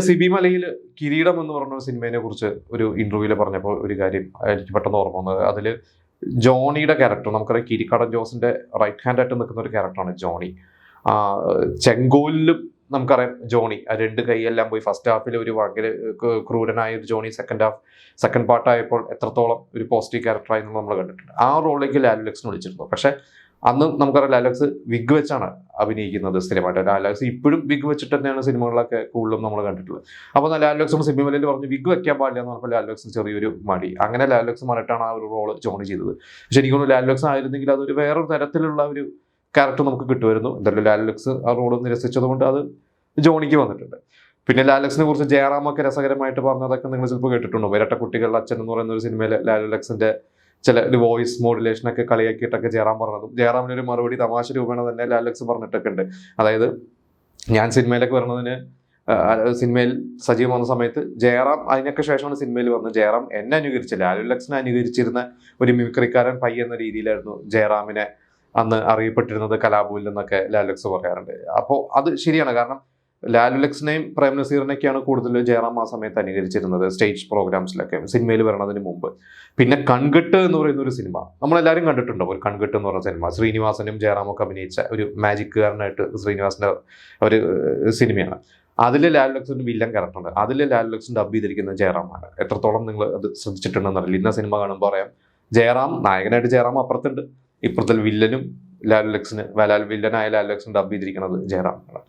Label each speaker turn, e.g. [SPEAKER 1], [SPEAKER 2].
[SPEAKER 1] സിബി മലയിൽ കിരീടം എന്ന് പറഞ്ഞ സിനിമയെ കുറിച്ച് ഒരു ഇന്റർവ്യൂവിൽ പറഞ്ഞപ്പോൾ ഒരു കാര്യം എനിക്ക് പെട്ടെന്ന് ഓർമ്മ വന്നത്. അതിൽ ജോണിയുടെ ക്യാരക്ടർ, നമുക്കറിയാം കിരിക്കടൻ ജോസിന്റെ റൈറ്റ് ഹാൻഡ് ആയിട്ട് നിൽക്കുന്ന ഒരു ക്യാരക്ടറാണ് ജോണി. ചെങ്കോലിലും നമുക്കറിയാം ജോണി ആ രണ്ട് കൈയെല്ലാം പോയി ഫസ്റ്റ് ഹാഫിൽ ഒരു ഭയങ്കര ക്രൂരനായ ഒരു ജോണി സെക്കൻഡ് പാർട്ടായപ്പോൾ എത്രത്തോളം ഒരു പോസിറ്റീവ് ക്യാരക്ടറായി നമ്മൾ കണ്ടിട്ടുണ്ട്. ആ റോളിലേക്ക് ലാലു ലക്സിനെ വിളിച്ചിരുന്നു. പക്ഷെ അന്ന് നമുക്കറിയാം ലാലക്സ് വിഗ് വെച്ചാണ് അഭിനയിക്കുന്നത് സ്ഥിരമായിട്ട്. ലാലക്സ് ഇപ്പോഴും വിഗ് വെച്ചിട്ട് തന്നെയാണ് സിനിമകളിലൊക്കെ കൂടുതലും നമ്മൾ കണ്ടിട്ടുള്ളത്. അപ്പോൾ ലാലക്സും സിബി മലയിൽ പറഞ്ഞു വിഗ് വെക്കാൻ പാടില്ല എന്ന് പറഞ്ഞപ്പോൾ ലാലക്സ് ചെറിയൊരു മടി. അങ്ങനെ ലാലക്സ് മാറിയിട്ടാണ് ആ ഒരു റോള് ജോണി ചെയ്തത്. പക്ഷെ എനിക്ക് തോന്നുന്നു ലാലക്സ് ആയിരുന്നെങ്കിൽ അതൊരു വേറൊരു തരത്തിലുള്ള ഒരു ക്യാരക്ടർ നമുക്ക് കിട്ടുമായിരുന്നു. എന്തായാലും ലാലക്സ് ആ റോള് നിരസിച്ചത് കൊണ്ട് അത് ജോണിക്ക് വന്നിട്ടുണ്ട്. പിന്നെ ലാലക്സിനെ കുറിച്ച് ജയറാമൊക്കെ രസകരമായിട്ട് പറഞ്ഞതൊക്കെ നിങ്ങൾ ചിലപ്പോൾ കേട്ടിട്ടുണ്ടോ. ഇരട്ട കുട്ടികളുടെ അച്ഛൻ എന്ന് പറയുന്ന ഒരു സിനിമയിൽ ലാലക്സിന്റെ ചില ഒരു വോയിസ് മോഡുലേഷനൊക്കെ കളിയാക്കിയിട്ടൊക്കെ ജയറാം പറഞ്ഞതും ജയറാമിനൊരു മറുപടി തമാശ രൂപേണ തന്നെ ലാലക്സ് പറഞ്ഞിട്ടൊക്കെ ഉണ്ട്. അതായത് ഞാൻ സിനിമയിലൊക്കെ വരുന്നതിന് സിനിമയിൽ സജീവമാകുന്ന സമയത്ത് ജയറാം അതിനൊക്കെ ശേഷമാണ് സിനിമയിൽ വന്നത്. ജയറാം എന്നെ അനുകരിച്ചില്ല, ലാലക്സിനെ അനുകരിച്ചിരുന്ന ഒരു മിമിക്രിക്കാരൻ എന്ന രീതിയിലായിരുന്നു ജയറാമിനെ അന്ന് അറിയപ്പെട്ടിരുന്നത് കലാഭൂവിൽ നിന്നൊക്കെ ലാലക്സ് പറയാറുണ്ട്. അപ്പോൾ അത് ശരിയാണ്. കാരണം ലാലുലക്സിനെയും പ്രേം നസീറിനെയൊക്കെയാണ് കൂടുതൽ ജയറാം ആ സമയത്ത് അനുകരിച്ചിരുന്നത് സ്റ്റേജ് പ്രോഗ്രാംസിലൊക്കെ സിനിമയിൽ വരണതിന് മുമ്പ്. പിന്നെ കൺകെട്ട് എന്ന് പറയുന്ന ഒരു സിനിമ നമ്മളെല്ലാവരും കണ്ടിട്ടുണ്ടോ. ഒരു കൺകെട്ട് എന്ന് പറയുന്ന സിനിമ ശ്രീനിവാസനും ജയറാമൊക്കെ അഭിനയിച്ച ഒരു മാജിക്കുകാരനായിട്ട് ശ്രീനിവാസന്റെ ഒരു സിനിമയാണ്. അതിൽ ലാലുലക്സിന്റെ വില്ലൻ ക്യാരക്ടറുണ്ട്. അതിൽ ലാലുലക്സിന്റെ ഡബ് ചെയ്തിരിക്കുന്നത് ജയറാമാണ്. എത്രത്തോളം നിങ്ങൾ അത് ശ്രദ്ധിച്ചിട്ടുണ്ടെന്ന് അറിയില്ല. ഇന്ന സിനിമ കാണുമ്പോൾ പറയാം ജയറാം നായകനായിട്ട് ജയറാം അപ്പുറത്തുണ്ട്, ഇപ്പുറത്തെ വില്ലനും വില്ലനായ ലാലുലക്സിന് ഡബ് ചെയ്തിരിക്കുന്നത് ജയറാമാണ്.